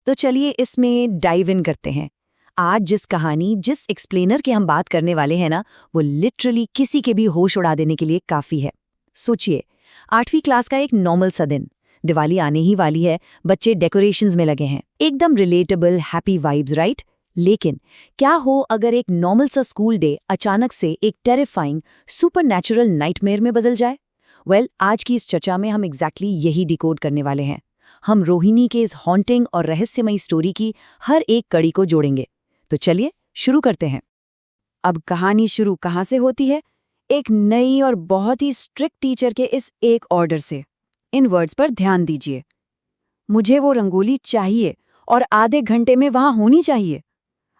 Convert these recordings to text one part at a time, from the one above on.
तो चलिए इसमें डाइव इन करते हैं। आज जिस एक्सप्लेनर की हम बात करने वाले हैं ना, वो लिटरली किसी के भी होश उड़ा देने के लिए काफ़ी है। सोचिए, 8वीं क्लास का एक नॉर्मल सा दिन, दिवाली आने ही वाली है, बच्चे डेकोरेशंस में लगे हैं, एकदम रिलेटेबल हैप्पी वाइब्स, राइट? लेकिन क्या हो अगर एक नॉर्मल सा स्कूल डे अचानक से एक टेरिफाइंग सुपरनैचुरल नाइटमेयर में बदल जाए? आज की इस चर्चा में हम एग्जैक्टली यही डिकोड करने वाले हैं। हम रोहिणी के इस हॉन्टिंग और रहस्यमयी स्टोरी की हर एक कड़ी को जोड़ेंगे। तो चलिए शुरू करते हैं। अब कहानी शुरू कहाँ से होती है? एक नई और बहुत ही स्ट्रिक्ट टीचर के इस एक ऑर्डर से। इन वर्ड्स पर ध्यान दीजिए, मुझे वो रंगोली चाहिए और आधे घंटे में वहां होनी चाहिए।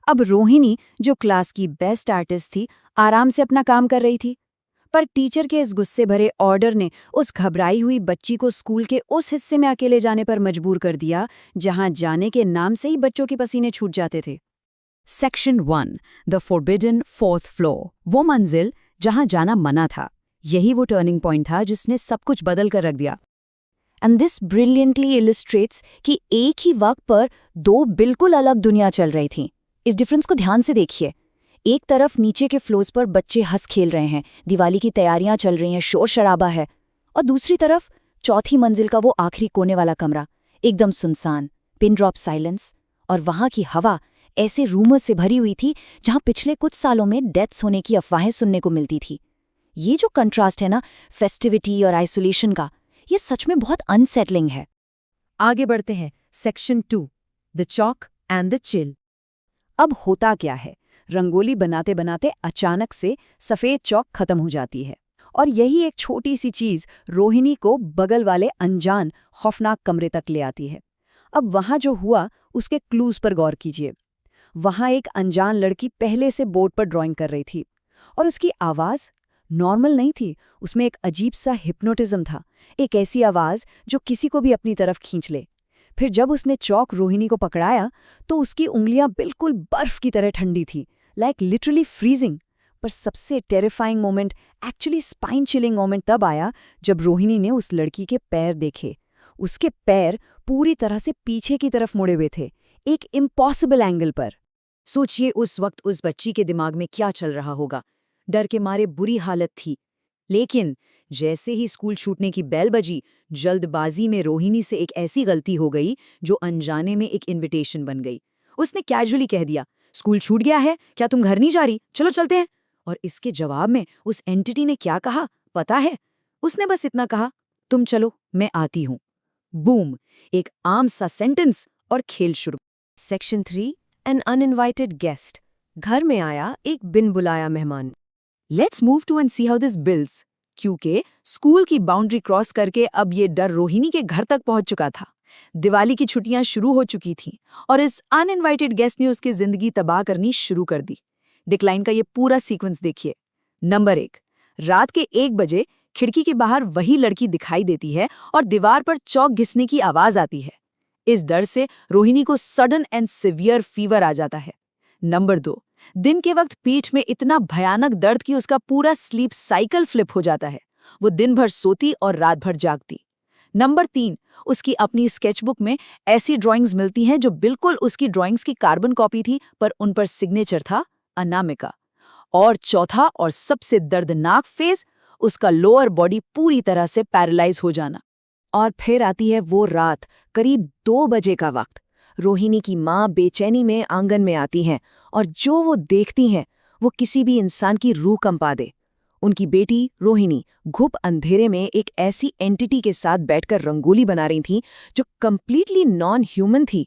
अब रोहिणी, जो क्लास की बेस्ट आर्टिस्ट थी, आराम से अपना काम कर रही थी, पर टीचर के इस गुस्से भरे ऑर्डर ने उस घबराई हुई बच्ची को स्कूल के उस हिस्से में अकेले जाने पर मजबूर कर दिया जहां जाने के नाम से ही बच्चों के पसीने छूट जाते थे। Section 1, the forbidden fourth floor, वो मंजिल जहां जाना मना था। यही वो टर्निंग पॉइंट था जिसने सब कुछ बदल कर रख दिया। एंड दिस ब्रिलियंटली इलस्ट्रेट्स कि एक ही वक्त पर दो बिल्कुल अलग दुनिया चल रही थीं। इस डिफरेंस को ध्यान से देखिए। एक तरफ नीचे के फ्लोर्स पर बच्चे हंस खेल रहे हैं, दिवाली की तैयारियां चल रही हैं, शोर शराबा है, और दूसरी तरफ चौथी मंजिल का वो आखिरी कोने वाला कमरा, एकदम सुनसान, पिन ड्रॉप साइलेंस, और वहां की हवा ऐसे रूमर्स से भरी हुई थी जहां पिछले कुछ सालों में डेथ्स होने की अफवाहें सुनने को मिलती थी। ये जो कंट्रास्ट है ना, फेस्टिविटी और आइसोलेशन का, ये सच में बहुत अनसेटलिंग है। आगे बढ़ते हैं। Section 2, the chalk and the chill. अब होता क्या है? रंगोली बनाते बनाते अचानक से सफेद चौक खत्म हो जाती है, और यही एक छोटी सी चीज रोहिणी को बगल वाले अनजान खौफनाक कमरे तक ले आती है। अब वहां जो हुआ उसके क्लूज पर गौर कीजिए। वहां एक अनजान लड़की पहले से बोर्ड पर ड्राइंग कर रही थी, और उसकी आवाज नॉर्मल नहीं थी, उसमें एक अजीब सा हिप्नोटिज्म था, एक ऐसी आवाज जो किसी को भी अपनी तरफ खींच ले। फिर जब उसने चौक रोहिणी को पकड़ाया तो उसकी उंगलियां बिल्कुल बर्फ की तरह ठंडी थी, लाइक लिटरली फ्रीजिंग। पर सबसे terrifying moment, actually spine chilling moment तब आया जब रोहिणी ने उस लड़की के पैर देखे। उसके पैर पूरी तरह से पीछे की तरफ मुड़े हुए थे, एक इम्पॉसिबल एंगल पर। सोचिए उस वक्त उस बच्ची के दिमाग में क्या चल रहा होगा। डर के मारे बुरी हालत थी, लेकिन जैसे ही स्कूल छूटने की बेल बजी, जल्दबाजी में रोहिणी से एक ऐसी गलती हो गई जो अनजाने में एक इनविटेशन बन गई। उसने कैजुअली कह दिया, स्कूल छूट गया है, क्या तुम घर नहीं जा रही? चलो चलते हैं। और इसके जवाब में उस एंटिटी ने क्या कहा पता है? उसने बस इतना कहा, तुम चलो, मैं आती हूं। बूम, एक आम सा सेंटेंस और खेल शुरू। Section 3, an uninvited guest. घर में आया एक बिन बुलाया मेहमान। Let's move to and see how this builds. क्योंकि स्कूल की बाउंड्री क्रॉस करके अब ये डर रोहिणी के घर तक पहुंच चुका था। दिवाली की छुट्टियां शुरू हो चुकी थीं और इस अनइनवाइटेड गेस्ट ने उसकी जिंदगी तबाह करनी शुरू कर दी। डिक्लाइन का ये पूरा सीक्वेंस देखिए। नंबर 1, रात के 1 बजे खिड़की के बाहर वही लड़की दिखाई देती है और दीवार पर चौक घिसने की आवाज आती है। इस डर से रोहिणी को सडन एंड सिवियर फीवर आ जाता है। नंबर 2, दिन के वक्त पीठ में इतना भयानक दर्द कि उसका पूरा स्लीप साइकिल फ्लिप हो जाता है। वो दिन भर सोती और रात भर जागती। नंबर 3, उसकी अपनी स्केचबुक में ऐसी ड्राइंग्स मिलती हैं जो बिल्कुल उसकी ड्राइंग्स की कार्बन कॉपी थी, पर उन पर सिग्नेचर था अनामिका। और चौथा और सबसे दर्दनाक फेज, उसका लोअर बॉडी पूरी तरह से पैरालाइज हो जाना। और फिर आती है वो रात, करीब 2 बजे का वक्त। रोहिणी की माँ बेचैनी में आंगन में आती हैं, और जो वो देखती हैं वो किसी भी इंसान की रूह कंपा दे। उनकी बेटी रोहिणी घुप अंधेरे में एक ऐसी एंटिटी के साथ बैठकर रंगोली बना रही थी जो कंप्लीटली नॉन ह्यूमन थी।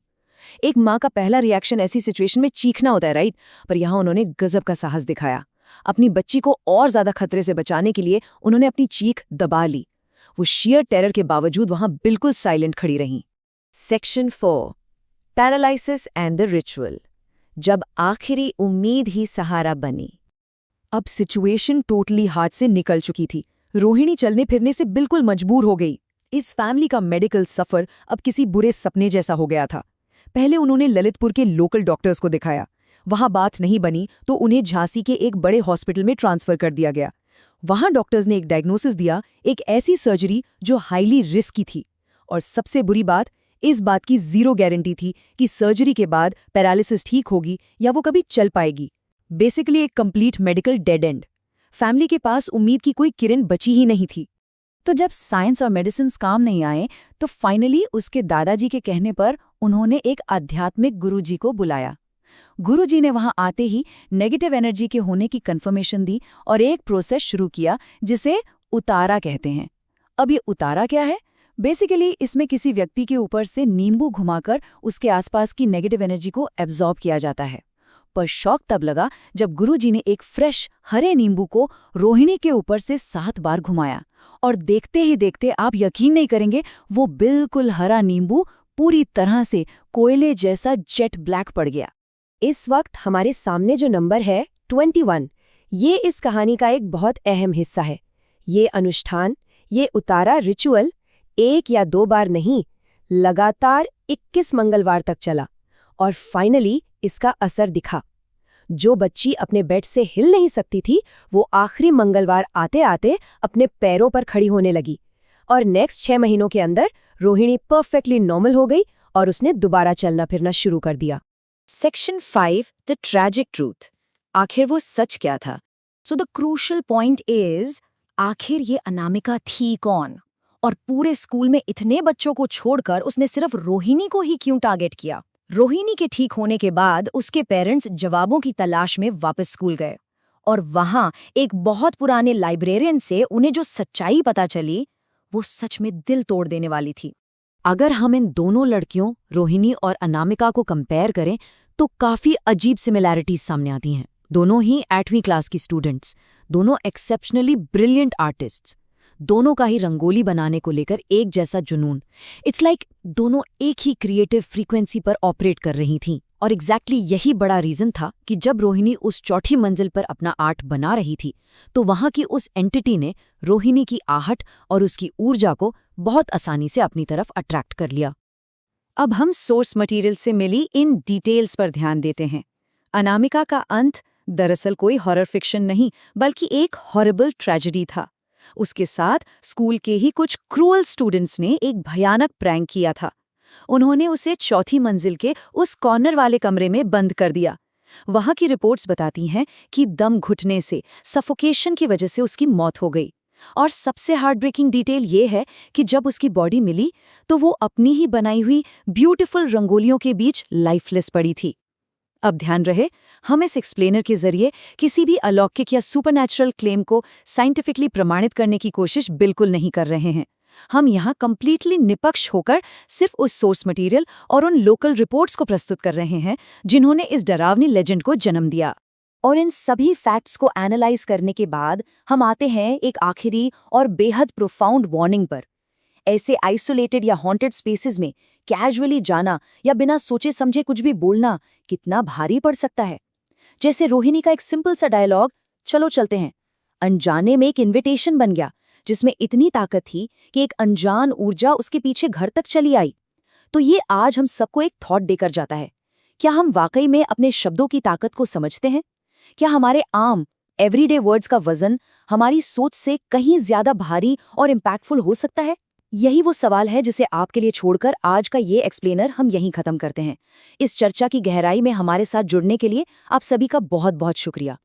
एक माँ का पहला रिएक्शन ऐसी सिचुएशन में चीखना होता है, राइट? पर यहाँ उन्होंने गजब का साहस दिखाया। अपनी बच्ची को और ज्यादा खतरे से बचाने के लिए उन्होंने अपनी चीख दबा ली। वो शेयर टेरर के बावजूद वहां बिल्कुल साइलेंट खड़ी रहीं। Section 4, paralysis and the ritual. जब आखिरी उम्मीद ही सहारा बनी। अब सिचुएशन टोटली हाथ से निकल चुकी थी। रोहिणी चलने फिरने से बिल्कुल मजबूर हो गई। इस फैमिली का मेडिकल सफर अब किसी बुरे सपने जैसा हो गया था। पहले उन्होंने ललितपुर के लोकल डॉक्टर्स को दिखाया, वहां बात नहीं बनी तो उन्हें झांसी के एक बड़े हॉस्पिटल में ट्रांसफर कर दिया गया। वहां डॉक्टर्स ने एक डायग्नोसिस दिया, एक ऐसी सर्जरी जो हाईली रिस्की थी। और सबसे बुरी बात, इस बात की जीरो गारंटी थी कि सर्जरी के बाद पैरालिसिस ठीक होगी या वो कभी चल पाएगी। बेसिकली एक complete medical dead and. Family के पास उम्मीद की कोई किरण बची ही नहीं थी। तो जब साइंस और मेडिसिन काम नहीं आए तो फाइनली उसके दादाजी के कहने पर उन्होंने एक आध्यात्मिक गुरुजी को बुलाया। गुरुजी ने वहां आते ही नेगेटिव एनर्जी के होने की कंफर्मेशन दी और एक प्रोसेस शुरू किया जिसे उतारा कहते हैं। अब ये उतारा क्या है? बेसिकली इसमें किसी व्यक्ति के ऊपर से नींबू घुमाकर उसके आसपास की नेगेटिव एनर्जी को एब्जॉर्ब किया जाता है। पर शौक तब लगा जब गुरुजी ने एक फ्रेश हरे नींबू को रोहिणी के ऊपर से 7 बार घुमाया और देखते ही देखते आप यकीन नहीं करेंगे, वो बिल्कुल हरा नींबू पूरी तरह से कोयले जैसा जेट ब्लैक पड़ गया। इस वक्त हमारे सामने जो नंबर है 21, ये इस कहानी का एक बहुत अहम हिस्सा है। ये अनुष्ठान, ये उतारा रिचुअल 1 या 2 बार नहीं, लगातार 21 मंगलवार तक चला और फाइनली इसका असर दिखा। जो बच्ची अपने बेड से हिल नहीं सकती थी, वो आखिरी मंगलवार आते आते अपने पैरों पर खड़ी होने लगी और नेक्स्ट 6 महीनों के अंदर रोहिणी परफेक्टली नॉर्मल हो गई और उसने दोबारा चलना फिरना शुरू कर दिया। Section 5, the tragic truth. आखिर वो सच क्या था? So the crucial point is, आखिर ये अनामिका थी कौन? और पूरे स्कूल में इतने बच्चों को छोड़कर उसने सिर्फ रोहिणी को ही क्यों टारगेट किया? रोहिणी के ठीक होने के बाद उसके पेरेंट्स जवाबों की तलाश में वापस स्कूल गए और वहां एक बहुत पुराने लाइब्रेरियन से उन्हें जो सच्चाई पता चली, वो सच में दिल तोड़ देने वाली थी। अगर हम इन दोनों लड़कियों रोहिणी और अनामिका को कंपेयर करें तो काफी अजीब सिमिलैरिटीज सामने आती हैं। दोनों ही 8वीं क्लास की स्टूडेंट्स, दोनों एक्सेप्शनली ब्रिलियंट आर्टिस्ट्स, दोनों का ही रंगोली बनाने को लेकर एक जैसा जुनून। इट्स लाइक दोनों एक ही क्रिएटिव फ्रीक्वेंसी पर ऑपरेट कर रही थीं। और एग्जैक्टली यही बड़ा रीजन था कि जब रोहिणी उस चौथी मंजिल पर अपना आर्ट बना रही थी तो वहां की उस एंटिटी ने रोहिणी की आहट और उसकी ऊर्जा को बहुत आसानी से अपनी तरफ अट्रैक्ट कर लिया। अब हम सोर्स मटेरियल से मिली इन डिटेल्स पर ध्यान देते हैं। अनामिका का अंत दरअसल कोई हॉरर फिक्शन नहीं, बल्कि एक हॉरिबल ट्रेजेडी था। उसके साथ स्कूल के ही कुछ क्रूअल स्टूडेंट्स ने एक भयानक प्रैंक किया था। उन्होंने उसे चौथी मंजिल के उस कॉर्नर वाले कमरे में बंद कर दिया। वहां की रिपोर्ट्स बताती हैं कि दम घुटने से, सफोकेशन की वजह से उसकी मौत हो गई। और सबसे हार्ट ब्रेकिंग डिटेल ये है कि जब उसकी बॉडी मिली तो वो अपनी ही बनाई हुई ब्यूटीफुल रंगोलियों के बीच लाइफलेस पड़ी थी। अब ध्यान रहे, हम इस एक्सप्लेनर के जरिए किसी भी अलौकिक या सुपरनैचुरल क्लेम को साइंटिफिकली प्रमाणित करने की कोशिश बिल्कुल नहीं कर रहे हैं। हम यहाँ कंप्लीटली निपक्ष होकर सिर्फ उस सोर्स मटेरियल और उन लोकल रिपोर्ट्स को प्रस्तुत कर रहे हैं जिन्होंने इस डरावनी लेजेंड को जन्म दिया। और इन सभी फैक्ट्स को एनालाइज करने के बाद हम आते हैं एक आखिरी और बेहद प्रोफाउंड वार्निंग पर। ऐसे आइसोलेटेड या हॉन्टेड स्पेसेस में कैजुअली जाना या बिना सोचे समझे कुछ भी बोलना कितना भारी पड़ सकता है। जैसे रोहिणी का एक सिंपल सा डायलॉग, चलो चलते हैं, अनजाने में एक इन्विटेशन बन गया जिसमें इतनी ताकत थी कि एक अनजान ऊर्जा उसके पीछे घर तक चली आई। तो ये आज हम सबको एक थॉट देकर जाता है। क्या हम वाकई में अपने शब्दों की ताकत को समझते हैं? क्या हमारे आम एवरीडे वर्ड्स का वजन हमारी सोच से कहीं ज्यादा भारी और इम्पैक्टफुल हो सकता है? यही वो सवाल है जिसे आपके लिए छोड़कर आज का ये एक्सप्लेनर हम यहीं खत्म करते हैं। इस चर्चा की गहराई में हमारे साथ जुड़ने के लिए आप सभी का बहुत बहुत शुक्रिया।